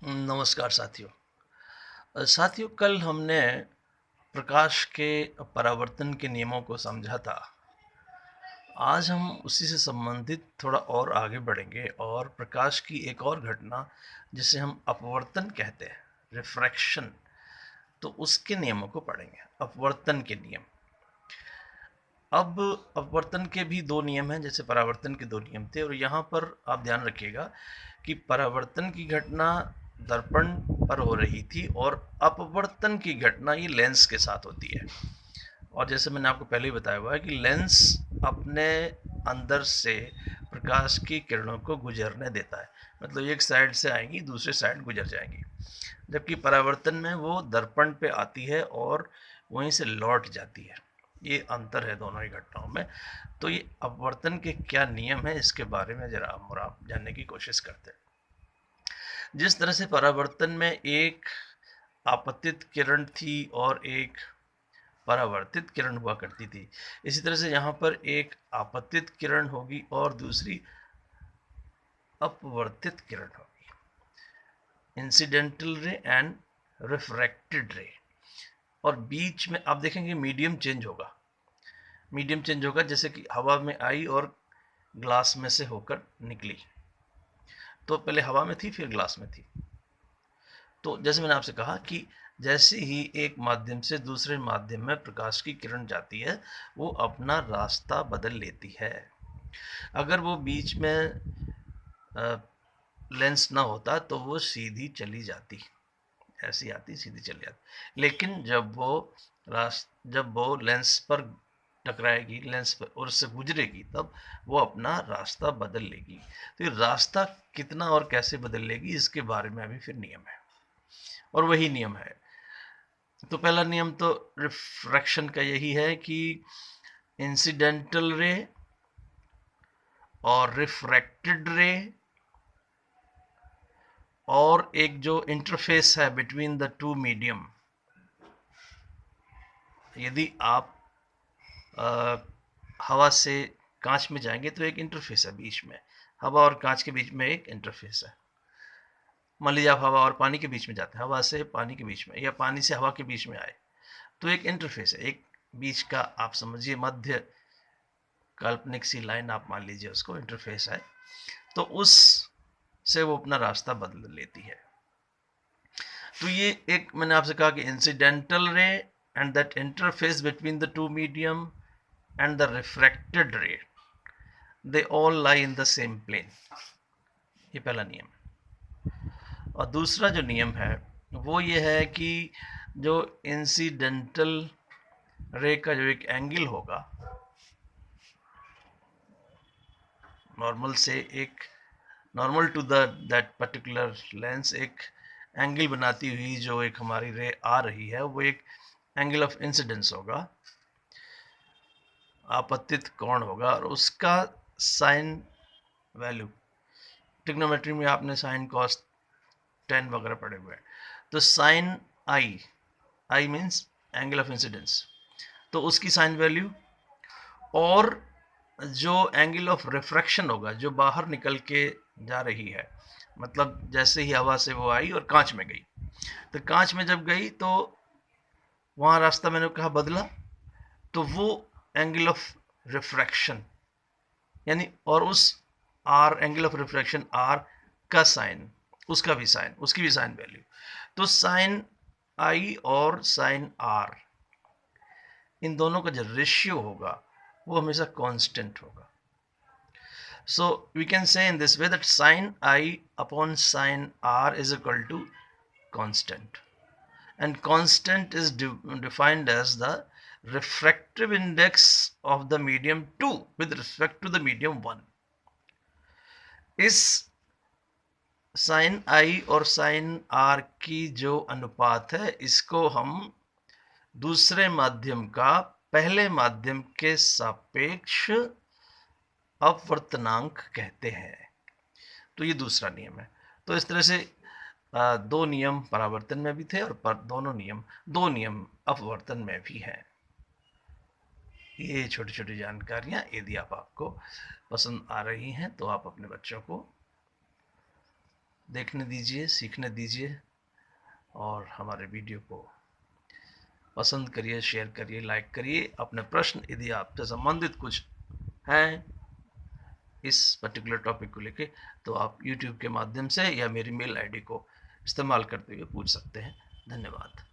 नमस्कार साथियों। साथियों, कल हमने प्रकाश के परावर्तन के नियमों को समझा था। आज हम उसी से संबंधित थोड़ा और आगे बढ़ेंगे और प्रकाश की एक और घटना जिसे हम अपवर्तन कहते हैं, रिफ्रैक्शन, तो उसके नियमों को पढ़ेंगे। अपवर्तन के नियम। अब अपवर्तन के भी दो नियम हैं, जैसे परावर्तन के दो नियम थे, और यहाँ पर आप ध्यान रखिएगा कि परावर्तन की घटना दर्पण पर हो रही थी और अपवर्तन की घटना ये लेंस के साथ होती है। और जैसे मैंने आपको पहले ही बताया हुआ है कि लेंस अपने अंदर से प्रकाश की किरणों को गुजरने देता है, मतलब एक साइड से आएंगी दूसरे साइड गुजर जाएंगी, जबकि परावर्तन में वो दर्पण पे आती है और वहीं से लौट जाती है। ये अंतर है दोनों ही घटनाओं में। तो ये अपवर्तन के क्या नियम है, इसके बारे में जरा आप जानने की कोशिश करते हैं। जिस तरह से परावर्तन में एक आपतित किरण थी और एक परावर्तित किरण हुआ करती थी, इसी तरह से यहाँ पर एक आपतित किरण होगी और दूसरी अपवर्तित किरण होगी, इंसिडेंटल रे एंड रिफ्रैक्टेड रे। और बीच में आप देखेंगे मीडियम चेंज होगा। मीडियम चेंज होगा जैसे कि हवा में आई और ग्लास में से होकर निकली, तो पहले हवा में थी फिर ग्लास में थी। तो जैसे मैंने आपसे कहा कि जैसे ही एक माध्यम से दूसरे माध्यम में प्रकाश की किरण जाती है, वो अपना रास्ता बदल लेती है। अगर वो बीच में लेंस ना होता तो वो सीधी चली जाती, ऐसी आती सीधी चली जाती। लेकिन जब वो लेंस पर टकराएगी, लेंस पर और उससे गुजरेगी, तब वो अपना रास्ता बदल लेगी। तो ये रास्ता कितना और कैसे बदल लेगी, इसके बारे में अभी फिर नियम है, और वही नियम है। तो पहला नियम तो रिफ्रैक्शन का यही है कि इंसिडेंटल रे और रिफ्रैक्टेड रे और एक जो इंटरफेस है बिटवीन द टू मीडियम, यदि आप हवा से कांच में जाएंगे तो एक इंटरफेस है बीच में, हवा और कांच के बीच में एक इंटरफेस है। मान लीजिए आप हवा और पानी के बीच में जाते हैं, हवा से पानी के बीच में या पानी से हवा के बीच में आए, तो एक इंटरफेस है, एक बीच का आप समझिए मध्य काल्पनिक सी लाइन आप मान लीजिए, उसको इंटरफेस है। तो उस से वो अपना रास्ता बदल लेती है। तो ये एक मैंने आपसे कहा कि incidental ray and that interface between the two medium and the refracted ray, they all lie in the same plane. ये पहला नियम। और दूसरा जो नियम है वो ये है कि जो इंसिडेंटल रे का जो एक एंगल होगा, नॉर्मल से एक normal to that particular lens एक एंगल बनाती हुई जो एक हमारी रे आ रही है, वो एक एंगल ऑफ इंसिडेंस होगा, आपतित कोण होगा, और उसका साइन वैल्यू, ट्रिग्नोमेट्री में आपने साइन कॉस टेन वगैरह पढ़े हुए हैं। तो sine I, I means angle of incidence, तो उसकी साइन वैल्यू, और जो एंगल ऑफ रिफ्रैक्शन होगा जो बाहर निकल के जा रही है, मतलब जैसे ही हवा से वो आई और कांच में गई, तो कांच में जब गई तो वहाँ रास्ता मैंने कहा बदला, तो वो एंगल ऑफ रिफ्रैक्शन यानी, और उस R angle of refraction R का साइन, उसका भी साइन, उसकी भी साइन वैल्यू, तो साइन आई और साइन आर, इन दोनों का जो रेशियो होगा वो हमेशा कांस्टेंट होगा। So we can say in this way that sin I upon sin R is equal to constant, and constant is defined as the refractive index of the medium 2 with respect to the medium 1. इस sin I और sin R की जो अनुपात है, इसको हम दूसरे माध्यम का पहले माध्यम के सापेक्ष अपवर्तनांक कहते हैं। तो ये दूसरा नियम है। तो इस तरह से दो नियम परावर्तन में भी थे और दो नियम अपवर्तन में भी हैं। ये छोटी छोटी जानकारियां यदि आपको पसंद आ रही हैं तो आप अपने बच्चों को देखने दीजिए, सीखने दीजिए और हमारे वीडियो को पसंद करिए, शेयर करिए, लाइक करिए। अपने प्रश्न यदि आपसे संबंधित कुछ हैं इस पर्टिकुलर टॉपिक को लेके, तो आप यूट्यूब के माध्यम से या मेरी मेल आईडी को इस्तेमाल करते हुए पूछ सकते हैं। धन्यवाद।